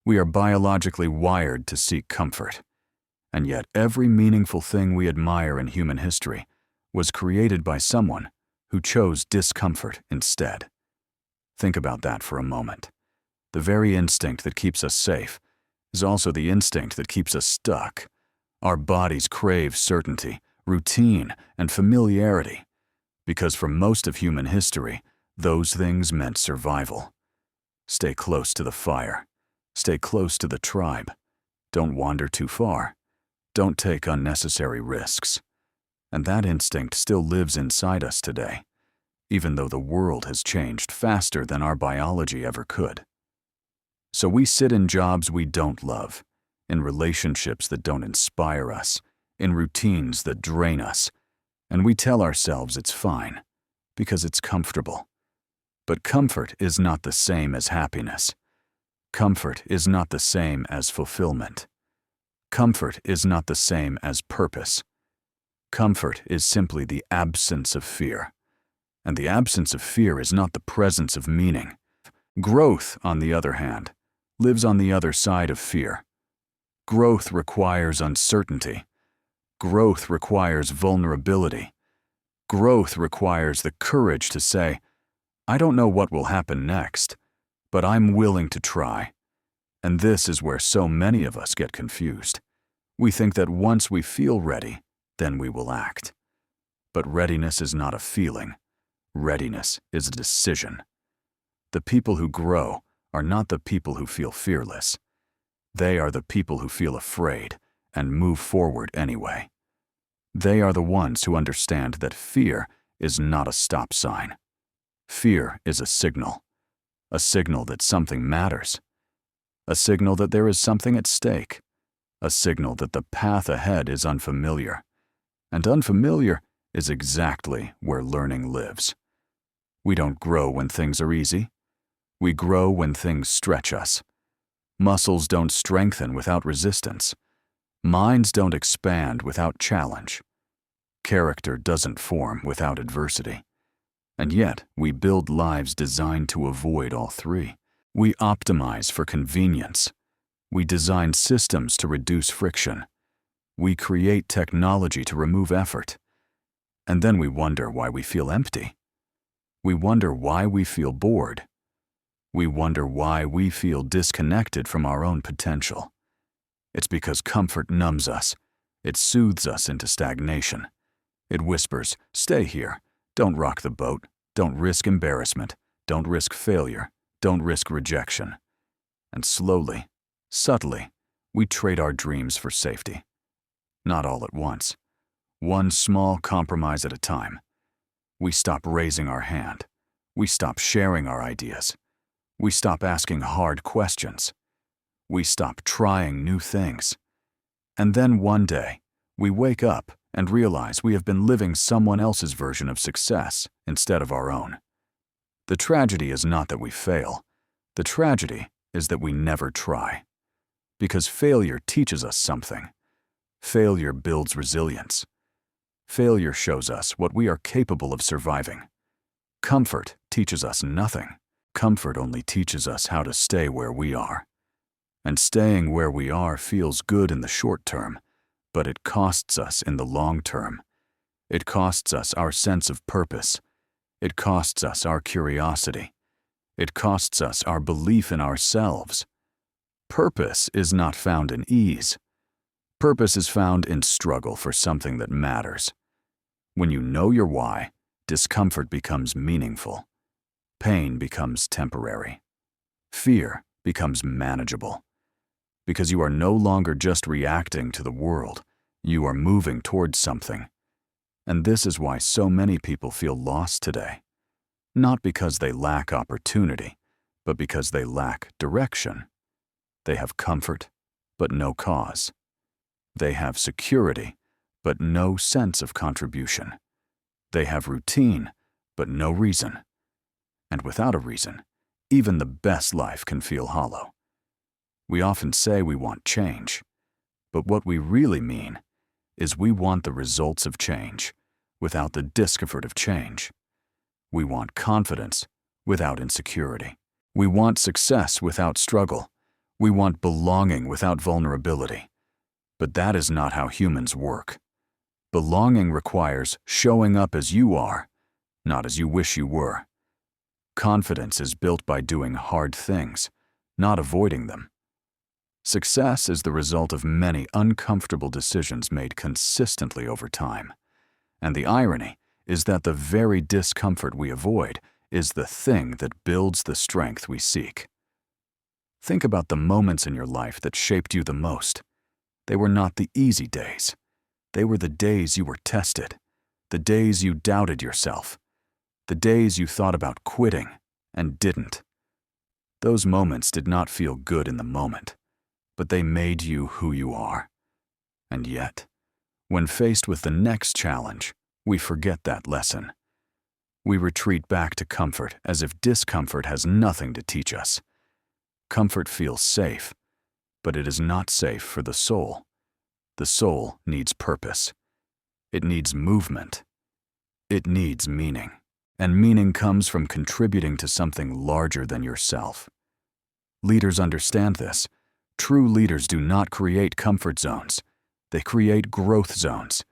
We are biologically wired to seek comfort. And yet every meaningful thing we admire in human history was created by someone who chose discomfort instead. Think about that for a moment. The very instinct that keeps us safe is also the instinct that keeps us stuck. Our bodies crave certainty, routine, and familiarity, because for most of human history, those things meant survival. Stay close to the fire. Stay close to the tribe. Don't wander too far. Don't take unnecessary risks. And that instinct still lives inside us today, even though the world has changed faster than our biology ever could. So we sit in jobs we don't love, in relationships that don't inspire us, in routines that drain us, and we tell ourselves it's fine, because it's comfortable. But comfort is not the same as happiness. Comfort is not the same as fulfillment. Comfort is not the same as purpose. Comfort is simply the absence of fear. And the absence of fear is not the presence of meaning. Growth, on the other hand, lives on the other side of fear. Growth requires uncertainty. Growth requires vulnerability. Growth requires the courage to say, I don't know what will happen next, but I'm willing to try. And this is where so many of us get confused. We think that once we feel ready, then we will act. But readiness is not a feeling. Readiness is a decision. The people who grow are not the people who feel fearless. They are the people who feel afraid and move forward anyway. They are the ones who understand that fear is not a stop sign. Fear is a signal that something matters, a signal that there is something at stake, a signal that the path ahead is unfamiliar. And unfamiliar is exactly where learning lives. We don't grow when things are easy. We grow when things stretch us. Muscles don't strengthen without resistance. Minds don't expand without challenge. Character doesn't form without adversity. And yet, we build lives designed to avoid all three. We optimize for convenience. We design systems to reduce friction. We create technology to remove effort. And then we wonder why we feel empty. We wonder why we feel bored. We wonder why we feel disconnected from our own potential. It's because comfort numbs us. It soothes us into stagnation. It whispers, stay here. Don't rock the boat. Don't risk embarrassment. Don't risk failure. Don't risk rejection. And slowly, subtly, we trade our dreams for safety. Not all at once. One small compromise at a time. We stop raising our hand. We stop sharing our ideas. We stop asking hard questions. We stop trying new things. And then one day, we wake up and realize we have been living someone else's version of success instead of our own. The tragedy is not that we fail. The tragedy is that we never try. Because failure teaches us something. Failure builds resilience. Failure shows us what we are capable of surviving. Comfort teaches us nothing. Comfort only teaches us how to stay where we are. And staying where we are feels good in the short term, but it costs us in the long term. It costs us our sense of purpose. It costs us our curiosity. It costs us our belief in ourselves. Purpose is not found in ease. Purpose is found in struggle for something that matters. When you know your why, discomfort becomes meaningful. Pain becomes temporary. Fear becomes manageable. Because you are no longer just reacting to the world, you are moving towards something. And this is why so many people feel lost today. Not because they lack opportunity, but because they lack direction. They have comfort, but no cause. They have security, but no sense of contribution. They have routine, but no reason. And without a reason, even the best life can feel hollow. We often say we want change, but what we really mean is we want the results of change without the discomfort of change. We want confidence without insecurity. We want success without struggle. We want belonging without vulnerability. But that is not how humans work. Belonging requires showing up as you are, not as you wish you were. Confidence is built by doing hard things, not avoiding them. Success is the result of many uncomfortable decisions made consistently over time. And the irony is that the very discomfort we avoid is the thing that builds the strength we seek. Think about the moments in your life that shaped you the most. They were not the easy days. They were the days you were tested, the days you doubted yourself, the days you thought about quitting and didn't. Those moments did not feel good in the moment, but they made you who you are. And yet, when faced with the next challenge, we forget that lesson. We retreat back to comfort as if discomfort has nothing to teach us. Comfort feels safe, but it is not safe for the soul. The soul needs purpose. It needs movement. It needs meaning. And meaning comes from contributing to something larger than yourself. Leaders understand this. True leaders do not create comfort zones. They create growth zones.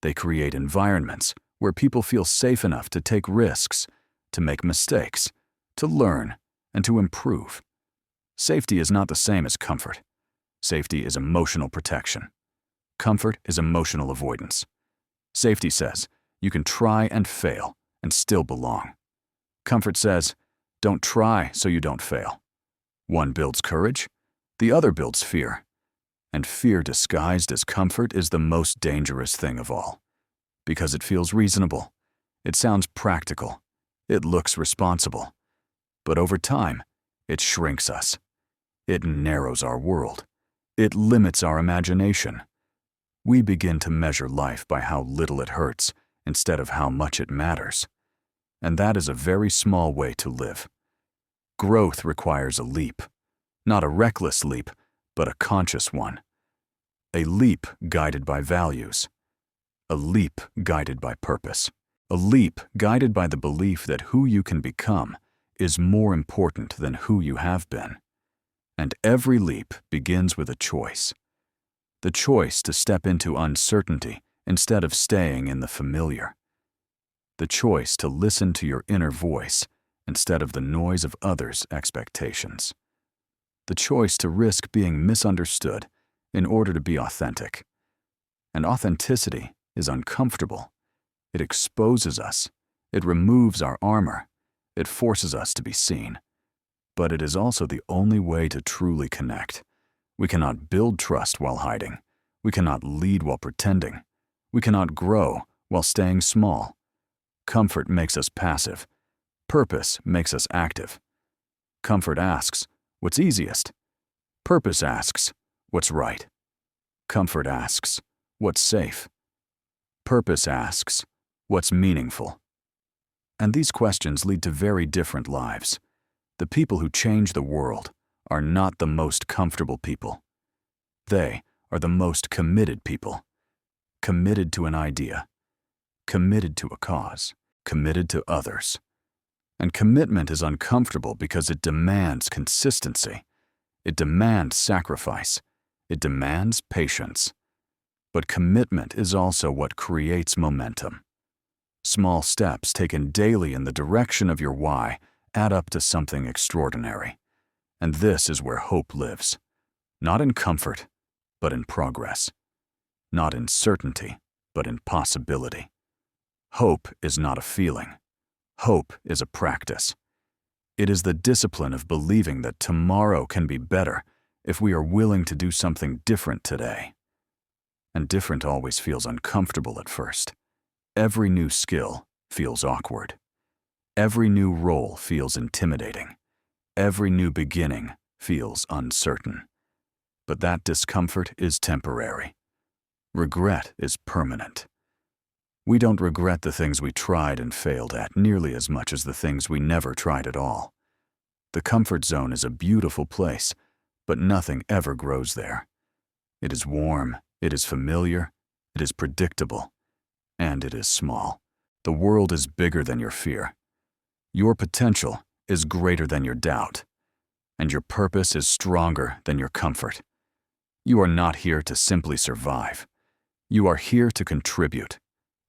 They create environments where people feel safe enough to take risks, to make mistakes, to learn, and to improve. Safety is not the same as comfort. Safety is emotional protection. Comfort is emotional avoidance. Safety says, you can try and fail and still belong. Comfort says, don't try so you don't fail. One builds courage, the other builds fear. And fear disguised as comfort is the most dangerous thing of all. Because it feels reasonable. It sounds practical. It looks responsible. But over time, it shrinks us. It narrows our world. It limits our imagination. We begin to measure life by how little it hurts instead of how much it matters. And that is a very small way to live. Growth requires a leap. Not a reckless leap, but a conscious one. A leap guided by values. A leap guided by purpose. A leap guided by the belief that who you can become is more important than who you have been. And every leap begins with a choice. The choice to step into uncertainty instead of staying in the familiar. The choice to listen to your inner voice instead of the noise of others' expectations. The choice to risk being misunderstood in order to be authentic. And authenticity is uncomfortable. It exposes us. It removes our armor. It forces us to be seen. But it is also the only way to truly connect. We cannot build trust while hiding. We cannot lead while pretending. We cannot grow while staying small. Comfort makes us passive. Purpose makes us active. Comfort asks, what's easiest? Purpose asks, what's right? Comfort asks, what's safe? Purpose asks, what's meaningful? And these questions lead to very different lives. The people who change the world are not the most comfortable people. They are the most committed people. Committed to an idea. Committed to a cause. Committed to others. And commitment is uncomfortable because it demands consistency. It demands sacrifice. It demands patience. But commitment is also what creates momentum. Small steps taken daily in the direction of your why add up to something extraordinary. And this is where hope lives. Not in comfort, but in progress. Not in certainty, but in possibility. Hope is not a feeling. Hope is a practice. It is the discipline of believing that tomorrow can be better if we are willing to do something different today. And different always feels uncomfortable at first. Every new skill feels awkward. Every new role feels intimidating. Every new beginning feels uncertain. But that discomfort is temporary. Regret is permanent. We don't regret the things we tried and failed at nearly as much as the things we never tried at all. The comfort zone is a beautiful place, but nothing ever grows there. It is warm, it is familiar, it is predictable, and it is small. The world is bigger than your fear. Your potential is greater than your doubt. and your purpose is stronger than your comfort. You are not here to simply survive. You are here to contribute,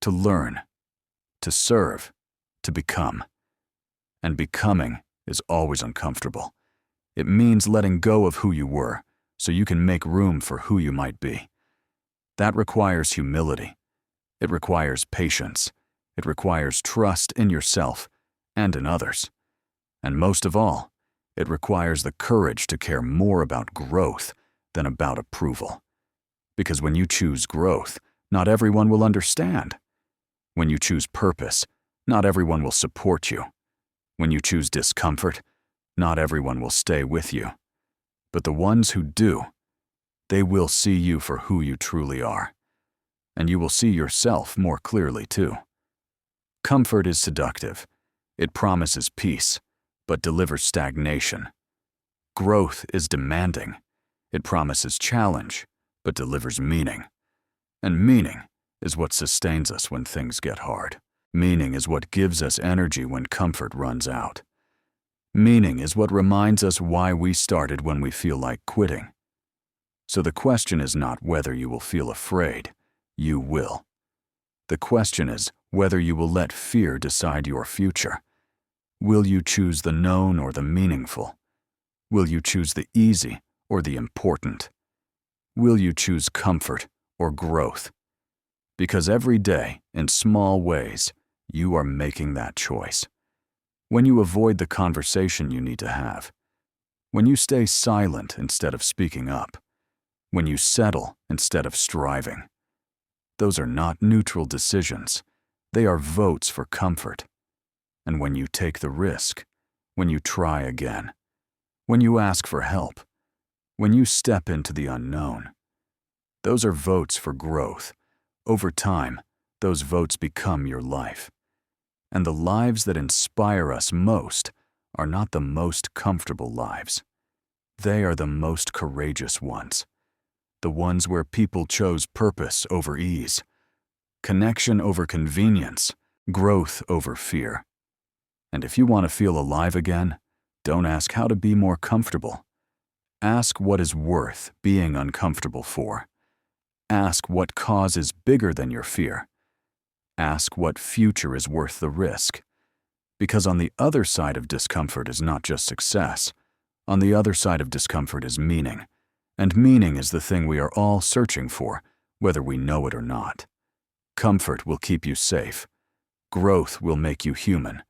to learn, to serve, to become. And becoming is always uncomfortable. It means letting go of who you were so you can make room for who you might be. That requires humility. It requires patience. It requires trust in yourself and in others. And most of all, it requires the courage to care more about growth than about approval. Because when you choose growth, not everyone will understand. When you choose purpose, not everyone will support you. When you choose discomfort, not everyone will stay with you. But the ones who do, they will see you for who you truly are. And you will see yourself more clearly too. Comfort is seductive. It promises peace, but delivers stagnation. Growth is demanding. It promises challenge, but delivers meaning. And meaning is what sustains us when things get hard. Meaning is what gives us energy when comfort runs out. Meaning is what reminds us why we started when we feel like quitting. So the question is not whether you will feel afraid. You will. The question is whether you will let fear decide your future. Will you choose the known or the meaningful? Will you choose the easy or the important? Will you choose comfort or growth? Because every day, in small ways, you are making that choice. When you avoid the conversation you need to have, when you stay silent instead of speaking up, when you settle instead of striving, those are not neutral decisions. They are votes for comfort. And when you take the risk, when you try again, when you ask for help, when you step into the unknown, those are votes for growth. Over time, those votes become your life. And the lives that inspire us most are not the most comfortable lives. They are the most courageous ones. The ones where people chose purpose over ease, connection over convenience, growth over fear. And if you want to feel alive again, don't ask how to be more comfortable. Ask what is worth being uncomfortable for. Ask what cause is bigger than your fear. Ask what future is worth the risk. Because on the other side of discomfort is not just success. On the other side of discomfort is meaning. And meaning is the thing we are all searching for, whether we know it or not. Comfort will keep you safe. Growth will make you human.